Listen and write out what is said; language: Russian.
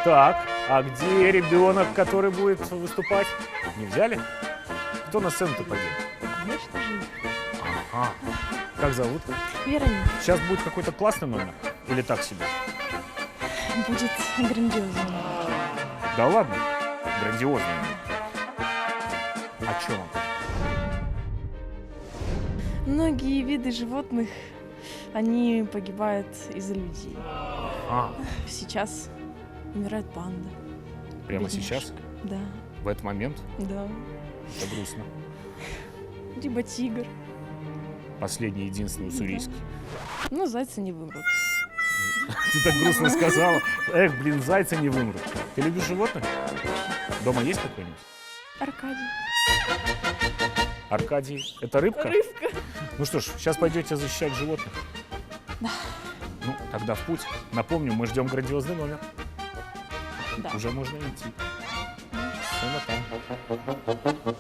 Так, а где ребенок, который будет выступать? Не взяли? Кто на сцену-то пойдет? Конечно же. Ага. Как зовут? Вероника. Сейчас будет какой-то классный номер? Или так себе? Будет грандиозно. Да ладно, грандиозный. О чем? Многие виды животных, они погибают из-за людей. А, Сейчас умирает панда. прямо Бедняжка. сейчас? Да, В этот момент? да. Это грустно. Либо тигр. Последний, единственный уссурийский. Но зайцы не вымрут. Ты так грустно сказала. Эх, блин, зайцы не вымрут. Ты любишь животных? Дома есть какой-нибудь? Аркадий. Аркадий, это рыбка? Рыбка. Ну что ж, сейчас пойдете защищать животных? Да. Ну, тогда в путь. Напомню, мы ждем грандиозный номер. Да. Уже можно идти. Сцена там.